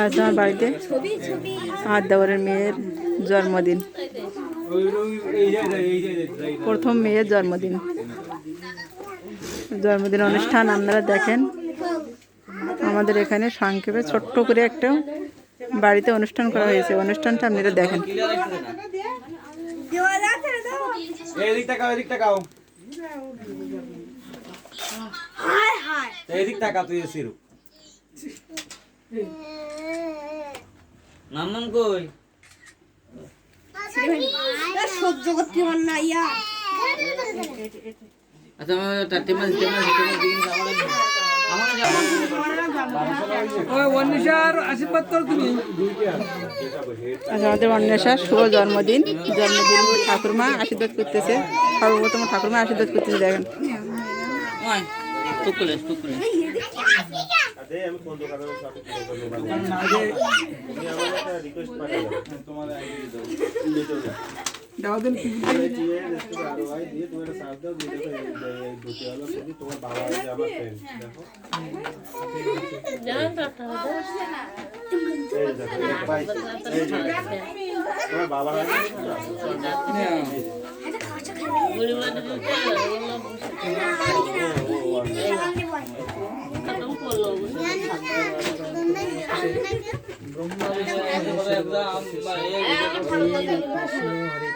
আজ আমার বাড়িতে আমার দেওরের মেয়ের জন্মদিন, প্রথম মেয়ের জন্মদিন। জন্মদিন অনুষ্ঠান আপনারা দেখেন। আমাদের এখানে সংক্ষেপে ছোট্ট করে একটা বাড়িতে অনুষ্ঠান করা হয়েছে। অনুষ্ঠানটা আপনারা দেখেন। নাম কই সহ্য করতে পার না ইয়া। আচ্ছা টেমাল আমাদের অন্বেষার শুভ জন্মদিন। ঠাকুরমা আশীর্বাদ করতেছে, সর্বপ্রথম ঠাকুরমা আশীর্বাদ করতেছে। দেখেন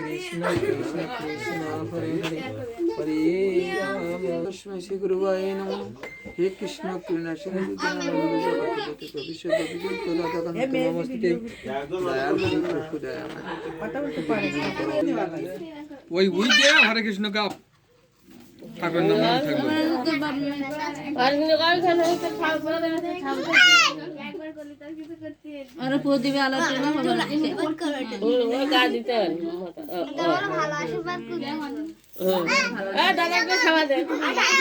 কৃষ্ণ কৃষ্ণ কৃষ্ণ হরে হরে হরে রাম শ্রী গুরুবায় নমঃ। হে কৃষ্ণ করুণা সিন্ধু ওই ওই দিয়ে হরে কৃষ্ণ গাও ঠাকুর নাম আর প্রদীপে আলোচনা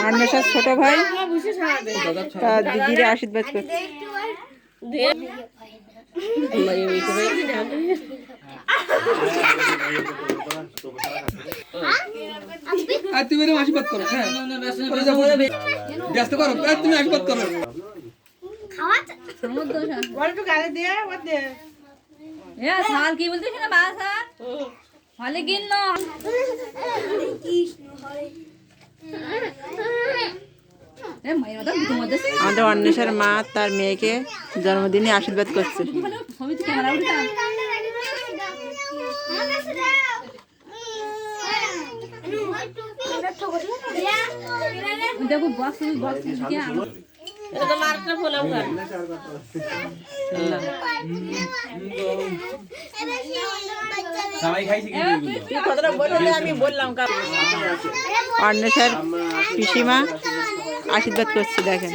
অন্বেষার ছোট ভাই তার দিদির আশীর্বাদ করছে। তুমি আশীর্বাদ করো। হ্যাঁ ব্যস্ত করো, তুমি আশীর্বাদ করো। কি বলতেছি না বাসা হলে কিন্ন আমাদের অন্বেষার মা তার মেয়েকে জন্মদিনে আশীর্বাদ করছে। দেখো বক্স অন্বেষার পিসিমা আশীর্বাদ করছে। দেখেন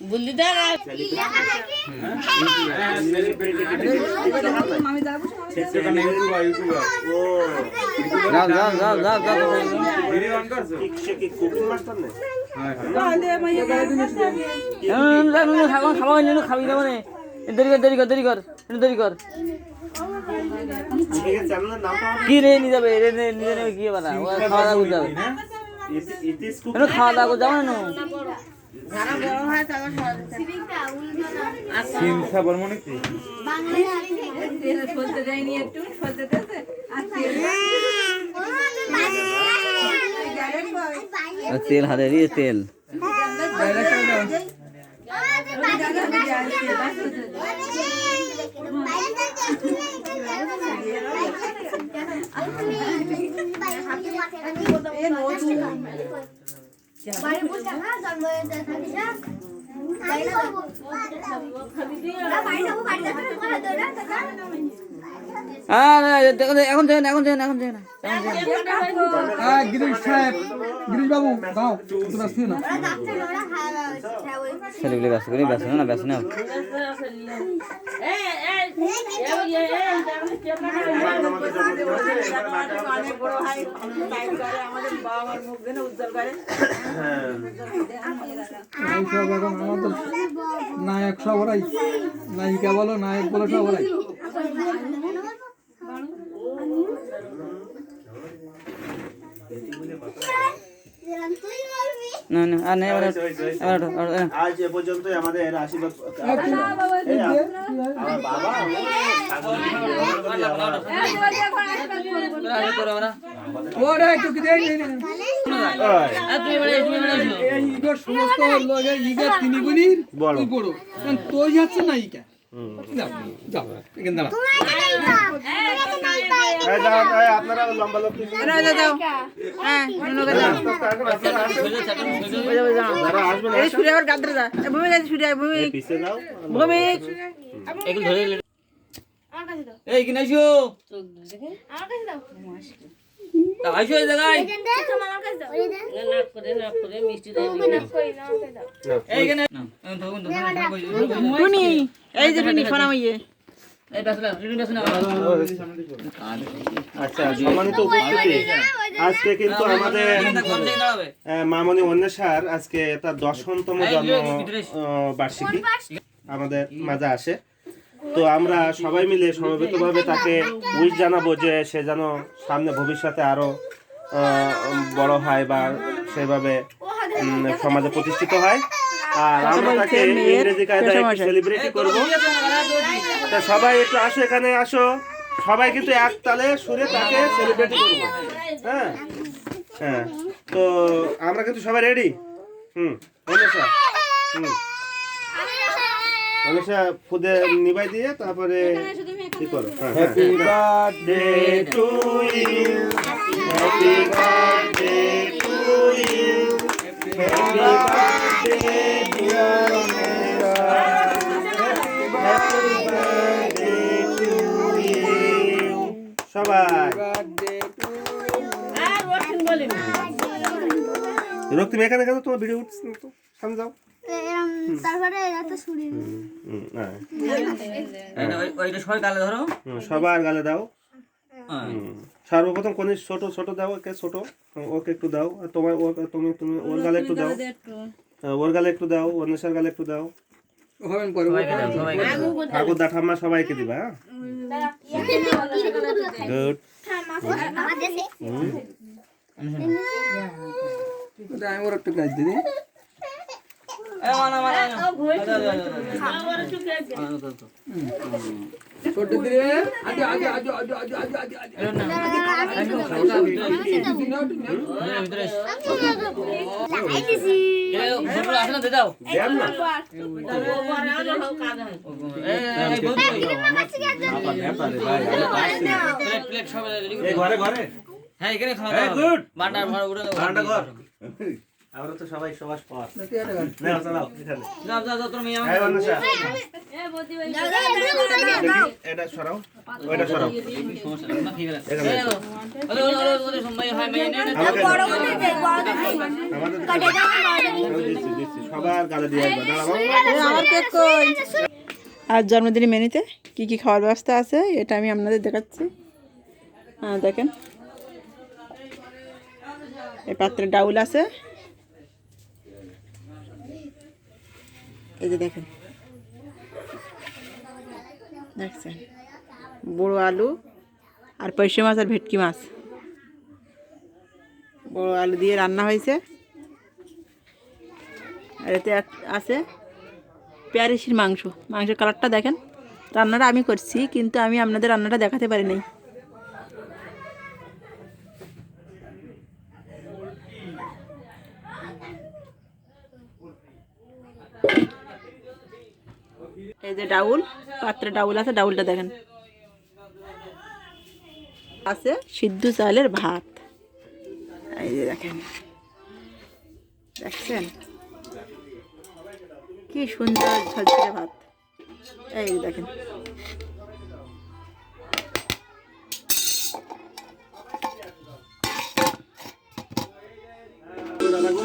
বুঝলি দেখ খাবি না দেরি কর কি রে নিয়ে যাবে নিজে কি বানা খাওয়া দাওয়া করতে হবে, খাওয়া দাওয়া করতে যাবো না। তেল হাতে দিয়ে তেল এখন যাই না, এখন যাই না, এখন যাই না। গিরিশ সাহেব, গিরিশ বাবু দাও তোমরা শুনো না। ছেলেগুলি ব্যস্ত করি, ব্যস্ত না, ব্যস্ত না। এই সব এখন আমাদের নায়ক সব ওরাই, নায়িকা বলো নায়ক বলো সব ওরাই। না না আর নেই, আজ এ পর্যন্তই আমাদের আশীর্বাদ ওরা একটু কি দেয় এই ইগো সমস্ত লোকে ইগো তিনি গুনি তুই বড় কারণ তুই যাচ্ছে না ইকা যাও যাও এখানে দাঁড়া। আপনারা লম্বা লোক হ্যাঁ যারা আসবেন এই সূর্য আবার গাদ্রে যা ভূমি গেছে সূর্য ভূমি পিছিয়ে যাও ভূমি এগুলো ধরে এই কিনে আসো, আসো এই জায়গায়, এইখানে টুনি এই যে টুনি ফোন আমাইয়ে এই ব্যস্ত না, ব্যস্ত না। আচ্ছা সম্মানিত উপস্থিতি, আজকে কিন্তু আমাদের মামনি অন্বেষার আজকে তার 10তম জন্ম বার্ষিকী আমাদের মাঝে আসে। তো আমরা সবাই মিলে সমবেতভাবে তাকে উইশ জানাবো যে সে যেন সামনে ভবিষ্যতে আরো বড় হয় বা সেভাবে সমাজে প্রতিষ্ঠিত হয়। আর আমরা তাকে ইংরেজি কায়দায় সেলিব্রেট করব। তো সবাই একটু আসো, এখানে আসো, সবাই কিন্তু এক তালে সুরে তাকে সেলিব্রেট করব। হ্যাঁ হ্যাঁ, তো আমরা কিন্তু সবাই রেডি। অন্বেষা, অন্বেষা ফুদে নিবাই দিয়ে তারপরে কি করো। Happy birthday to you, happy birthday to you, happy birthday dear Anwesha, happy birthday to you. সবাই রক্তিম এখানে কেন তোমার ভিডিও উঠছে না, তো সামনে যাও। তারপরে এত শুনি ওইটা সবাই গালে ধরো, সবার গালে দাও। সর্বপ্রথম কোন ছোট ছোট দাও, ওকে ছোট, ওকে একটু দাও। আর তোমার তুমি তুমি ওর গালে একটু দাও, ওর গালে একটু দাও, অন্বেষার গালে একটু দাও। হবেন পরে ঠাকুর দা ঠাম্মা সবাইকে দিবা। গুড। আমি ওর একটু কাজ দিদি ছোট দিদি আজো আজো আজো আজো আজো আজো আজো ঘরে ঘরে হ্যাঁ এখানে খাওয়া গুড বান্ডার ভরা উড়ে দাও। আমরা তো সবাই সবার পর নাও চালাও এখানে যাও যাও যাও তুমি এই অন্বেষা এ বদি ভাই এটা সরাও, ওইটা সরাও। সমস্যা না, ঠিক আছে। এখানে এই ওরে ওরে ওরে সময় হয় মেয়ে নে বড় করে দে, বড় করে আমাদের কাটে দাও, বড় করে দিচ্ছি দিচ্ছি সবার গালে দিয়ে আসবা। দাঁড়াও আমার কেক কই? আর জন্মদিনের মেনুতে কি কি খাওয়ার ব্যবস্থা আছে এটা আমি আপনাদের দেখাচ্ছি। হ্যাঁ দেখেন, এই পাত্রে ডাউল আছে, এই যে দেখেন দেখছেন, বড় আলু আর পয়সা মাছ আর ভেটকি মাছ, বড় আলু দিয়ে রান্না হয়েছে। আর এতে আছে পেয়ারিশির মাংস, মাংসের কালারটা দেখেন। রান্নাটা আমি করছি কিন্তু আমি আপনাদের রান্নাটা দেখাতে পারি নাই। এই যে ডাউল, পাত্রে ডাউল আছে, ডাউলটা দেখেন। আছে সিদ্ধ চালের ভাত, এই যে দেখেন, দেখছেন কি সুন্দর ঝরঝরে ভাত। এই দেখেন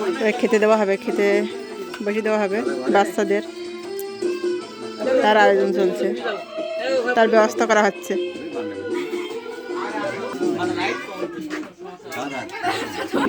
এবার খেতে দেওয়া হবে, খেতে বসে দেওয়া হবে বাচ্চাদের। তার আয়োজন চলছে, তার ব্যবস্থা করা হচ্ছে।